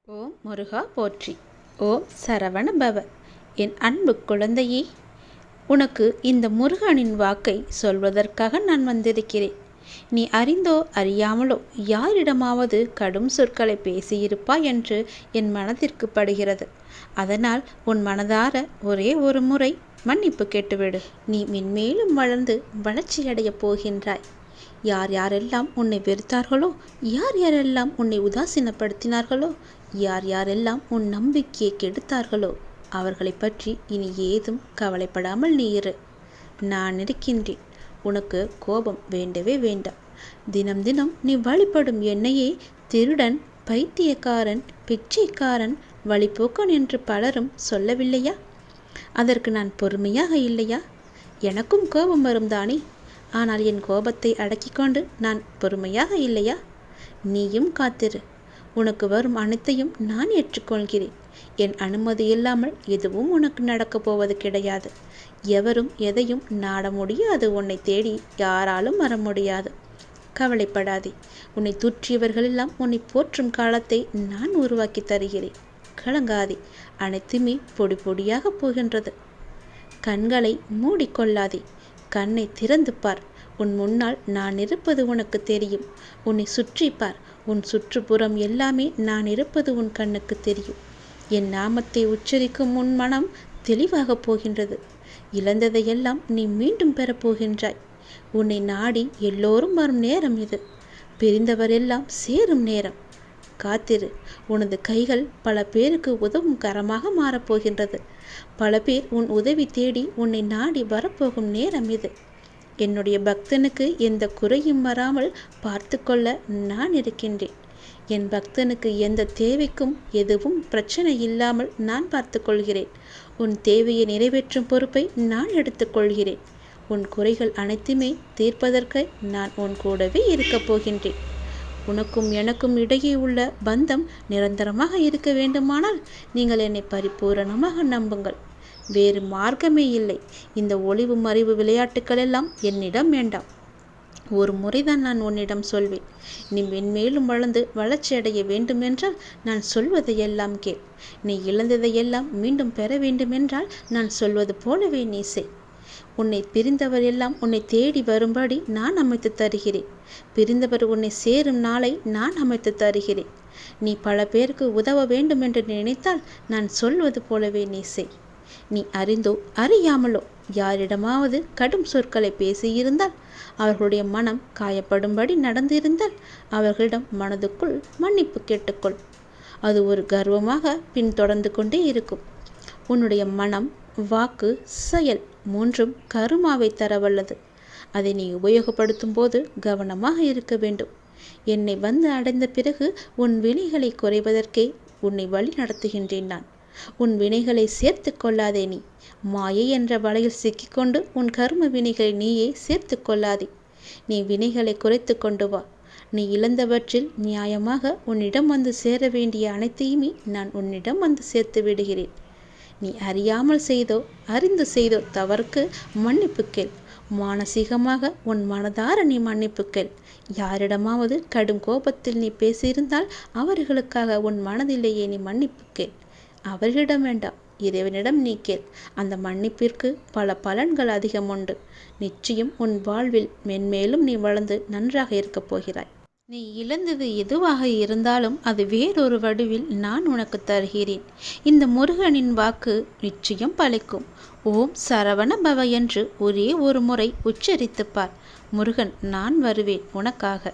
ஓம் முருகா போற்றி. ஓம் சரவண பவ. என் அன்பு குழந்தையே, உனக்கு இந்த முருகனின் வாக்கை சொல்வதற்காக நான் வந்திருக்கிறேன். நீ அறிந்தோ அறியாமலோ யாரிடமாவது கடும் சொற்களை பேசியிருப்பாய் என்று என் மனதிற்கு படுகிறது. அதனால் உன் மனதார ஒரே ஒரு முறை மன்னிப்பு கேட்டுவிடு. நீ மென்மேலும் வளர்ந்து வளர்ச்சியடையப் போகின்றாய். யார் யாரெல்லாம் உன்னை வெறுத்தார்களோ, யார் யாரெல்லாம் உன்னை உதாசீனப்படுத்தினார்களோ, யார் யாரெல்லாம் உன் நம்பிக்கையை கெடுத்தார்களோ, அவர்களை பற்றி இனி ஏதும் கவலைப்படாமல் நீ இரு. நான் இருக்கின்றேன். உனக்கு கோபம் வேண்டவே வேண்டாம். தினம் தினம் நீ வழிபடும் என்னையே திருடன், பைத்தியக்காரன், பிச்சைக்காரன், வழிபோக்கன் என்று பலரும் சொல்லவில்லையா? அதற்கு நான் பொறுமையாக இல்லையா? எனக்கும் கோபம் வரும் தானே. ஆனால் என் கோபத்தை அடக்கி கொண்டு நான் பொறுமையாக இல்லையா? நீயும் காத்திரு. உனக்கு வரும் அனைத்தையும் நான் ஏற்றுக்கொள்கிறேன். என் அனுமதி இல்லாமல் எதுவும் உனக்கு நடக்கப் போவது கிடையாது. எவரும் எதையும் நாட முடியாது. உன்னை தேடி யாராலும் வர முடியாது. கவலைப்படாதே. உன்னை தூற்றியவர்களெல்லாம் உன்னை போற்றும் காலத்தை நான் உருவாக்கி தருகிறேன். கலங்காதே. அனைத்துமே பொடி பொடியாக போகின்றது. கண்களை மூடிக்கொள்ளாதே. கண்ணை திறந்து பார். உன் முன்னால் நான் இருப்பது உனக்கு தெரியும். உன்னை சுற்றி பார். உன் சுற்றுப்புறம் எல்லாமே நான் இருப்பது உன் கண்ணுக்கு தெரியும். என் நாமத்தை உச்சரிக்கும் உன் மனம் தெளிவாக போகின்றது. இழந்ததையெல்லாம் நீ மீண்டும் பெறப்போகின்றாய். உன்னை நாடி எல்லோரும் வரும் நேரம் இது. பிரிந்தவரெல்லாம் சேரும் நேரம். காத்திரு. உனது கைகள் பல பேருக்கு உதவும் கரமாக மாறப்போகின்றது. பல பேர் உன் உதவி தேடி உன்னை நாடி வரப்போகும் நேரம் இது. என்னுடைய பக்தனுக்கு எந்த குறையும் வராமல் பார்த்து கொள்ள நான் இருக்கின்றேன். என் பக்தனுக்கு எந்த தேவைக்கும் எதுவும் பிரச்சனை இல்லாமல் நான் பார்த்து கொள்கிறேன். உன் தேவையை நிறைவேற்றும் பொறுப்பை நான் எடுத்துக்கொள்கிறேன். உன் குறைகள் அனைத்துமே தீர்ப்பதற்கு நான் உன் கூடவே இருக்கப் போகின்றேன். உனக்கும் எனக்கும் இடையே உள்ள பந்தம் நிரந்தரமாக இருக்க வேண்டுமானால் நீங்கள் என்னை பரிபூரணமாக நம்புங்கள். வேறு மார்க்கமே இல்லை. இந்த ஒளிவு மறைவு விளையாட்டுக்கள் எல்லாம் என்னிடம் வேண்டாம். ஒரு முறைதான் நான் உன்னிடம் சொல்வேன். நீ மென்மேலும் வளர்ந்து வளர்ச்சி அடைய வேண்டுமென்றால் நான் சொல்வதையெல்லாம் கேள். நீ இழந்ததையெல்லாம் மீண்டும் பெற வேண்டுமென்றால் நான் சொல்வது போலவே நீ செய். உன்னை பிரிந்தவர் எல்லாம் உன்னை தேடி வரும்படி நான் அமைத்து தருகிறேன். பிரிந்தவர் உன்னை சேரும் நாளை நான் அமைத்து தருகிறேன். நீ பல பேருக்கு உதவ வேண்டும் என்று நினைத்தால் நான் சொல்வது போலவே நீ செய். நீ அறிந்தோ அறியாமலோ யாரிடமாவது கடும் சொற்களை பேசியிருந்தால், அவர்களுடைய மனம் காயப்படும்படி நடந்திருந்தால், அவர்களிடம் மனதுக்குள் மன்னிப்பு கேட்டுக்கொள். அது ஒரு கர்வமாக பின்தொடர்ந்து கொண்டே இருக்கும். உன்னுடைய மனம், வாக்கு, செயல் மூன்றும் கருமாவை தரவல்லது. அதை நீ உபயோகப்படுத்தும் போது கவனமாக இருக்க வேண்டும். என்னை வந்து அடைந்த பிறகு உன் வினைகளை குறைவதற்கே உன்னை வழி நடத்துகின்றேன் நான். உன் வினைகளை சேர்த்து கொள்ளாதே. நீ மாயை என்ற வலையில் சிக்கிக்கொண்டு உன் கர்ம வினைகளை நீயே சேர்த்து கொள்ளாதே. நீ வினைகளை குறைத்து கொண்டு வா. நீ இழந்தவற்றில் நியாயமாக உன்னிடம் வந்து சேர வேண்டிய அனைத்தையுமே நான் உன்னிடம் வந்து சேர்த்து விடுகிறேன். நீ அறியாமல் செய்தோ அறிந்து செய்தோ தவறுக்கு மன்னிப்பு கேள். மானசீகமாக உன் மனதார நீ மன்னிப்பு கேள். யாரிடமாவது கடும் கோபத்தில் நீ பேசியிருந்தால் அவர்களுக்காக உன் மனதிலேயே நீ மன்னிப்பு கேள். அவர்களிடம் வேண்டாம், இறைவனிடம் நீ கேள். அந்த மன்னிப்பிற்கு பல பலன்கள் அதிகம் உண்டு. நிச்சயம் உன் வாழ்வில் மென்மேலும் நீ வளர்ந்து நன்றாக இருக்கப் போகிறாய். நீ இழந்தது எதுவாக இருந்தாலும் அது வேறொரு வடிவில் நான் உனக்கு தருகிறேன். இந்த முருகனின் வாக்கு நிச்சயம் பலிக்கும். ஓம் சரவண பவ என்று ஒரே ஒரு முறை உச்சரித்துப்பார். முருகன் நான் வருவேன் உனக்காக.